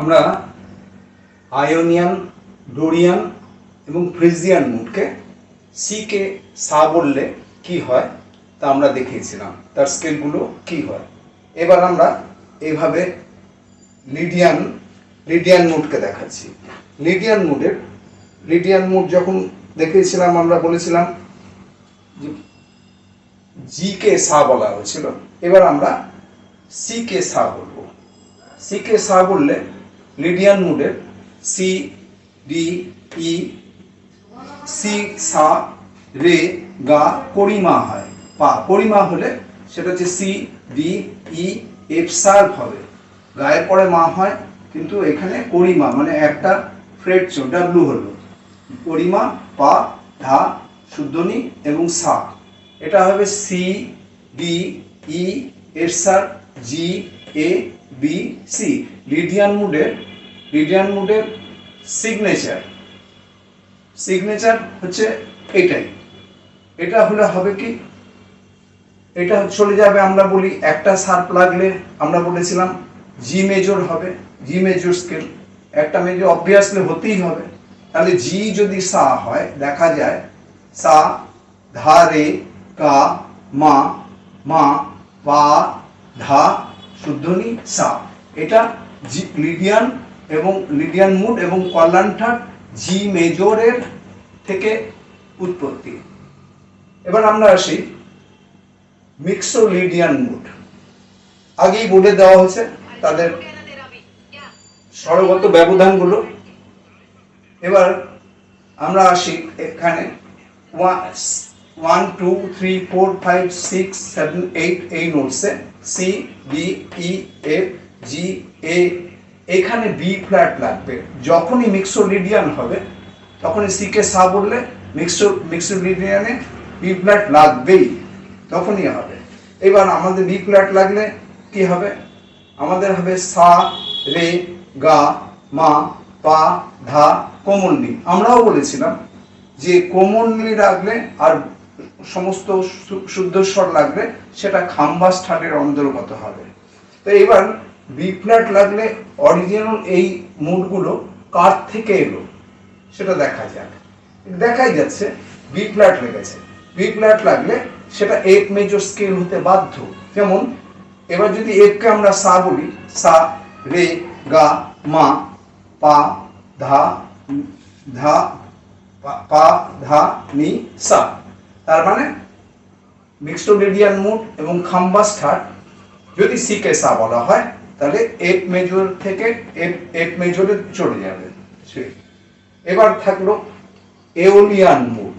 আমরা Ionian, Dorian এবং Friesian মুডকে C K সা বললে কি হয় তা আমরা দেখিয়েছিলাম, তার স্কেলগুলো কি হয়। এবার আমরা এইভাবে লিডিয়ান মুডকে দেখাচ্ছি। লিডিয়ান মুড যখন দেখিয়েছিলাম আমরা বলেছিলাম যে জি কে সা বলা হয়েছিল, এবার আমরা সি কে সা বলবো। সি কে সা বললে লিডিয়ান মুডের সি ডি ই, সি সা রে গা পরিমা হয়, পা পরিমা হলে সেটা হচ্ছে C D E F sharp হবে, গায়ের পরে মা হয় কিন্তু এখানে পরিমা মানে একটা ফ্রেট ডাব্লু হলো, পরিমা পা ধা শুদ্ধনি এবং সা, এটা হবে C D E F sharp G A B C. Lydian মুডের সিগনেচার হচ্ছে এটাই। এটা হলে হবে কি, এটা চলে যাবে, আমরা বলি একটা শার্প লাগলে আমরা বলেছিলাম জি মেজর হবে, জি মেজর স্কেল, একটা মেজর অবভিয়াসলি হতেই হবে। তাহলে জি যদি সা হয় দেখা যায় সা ধা রে গা মা মা পা ধা শুদ্ধনি সা, এটা লিডিয়ান মুড এবং কর্লান্টার জি মেজরের থেকে উৎপত্তি। এবার আমরা আসি মিক্সোলিডিয়ান মুড। আগেই বলে দেওয়া হয়েছে তাদের স্বরগত ব্যবধানগুলো। এবার আমরা আসি এখানে 1 2 3 4 5 6 7 8 এই নোটসে C D E F G A, এখানে বি ফ্ল্যাট লাগবে। যখনই মিক্সোলিডিয়ান হবে তখনই সি কে সা বললে মিক্সোলিডিয়ানে বি ফ্ল্যাট লাগবেই, তখনই হবে। এবার আমাদের বি ফ্ল্যাট লাগলে কি হবে, আমাদের হবে সা রে গা মা পা ধা কোমলনি। আমরাও বলেছিলাম যে কোমলনি লাগলে আর সমস্ত শুদ্ধ স্বর লাগলে সেটা খাম্বাস ঠাটের অন্তর্গত হবে। তো এবার বি ফ্ল্যাট লাগলে অরিজিনাল এই মুডগুলো কার থেকে এলো সেটা দেখাই যাচ্ছে বি ফ্ল্যাট লেগেছে। বি ফ্ল্যাট লাগলে সেটা এফ মেজর স্কেল হতে বাধ্য। যেমন এবার যদি এফ কে আমরা সা বলি, সা রে গা মা পা ধা পা ধা নি সা, তার মানে মিক্সোলিডিয়ান মুড এবং খাম্বাস ঠাট যদি সি কে সা বলা হয় তাহলে এফ মেজর থেকে এফ মেজরে চলে যাবে। এবার থাকলো এওলিয়ান মুড।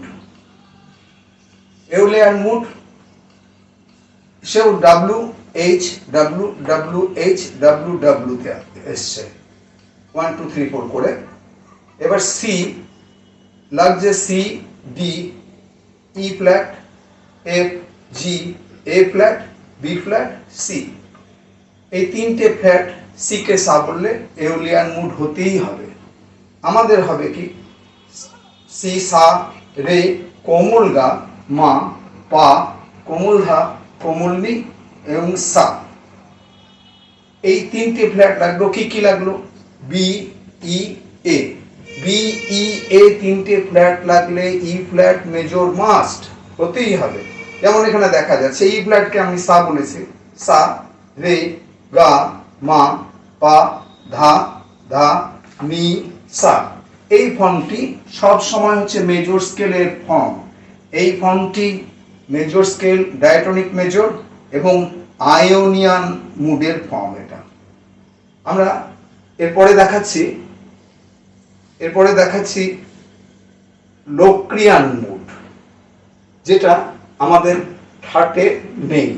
সেও W H W W H W W তে এসছে 1 2 3 4 করে। এবার সি লাগছে C D E flat F G A flat B flat C, এই তিনটে ফ্ল্যাট সি কে সা বললে এওলিয়ান মুড হতেই হবে। আমাদের হবে কি সি সা রে কোমল গা মা পা কোমল ধা কোমলনি এবং সা, এই তিনটে ফ্ল্যাট লাগলো। কি লাগলো, বি ই এ, বি ই এ তিনটে ফ্ল্যাট লাগলে ই ফ্ল্যাট মেজর মাস্ট হতেই হবে। যেমন এখানে দেখা যাচ্ছে ই ফ্ল্যাটকে আমি সা বলেছি, সা রে গা মা পা ধা ধা নি সা। এই ফর্মটি সব সময় হচ্ছে মেজর স্কেলের ফর্ম। এই ফর্মটি মেজর স্কেল, ডায়াটনিক মেজর এবং আয়োনিয়ান মুডের ফর্ম। এটা আমরা এরপরে দেখাচ্ছি লোক্রিয়ান মুড, যেটা আমাদের ঠাটে নেই।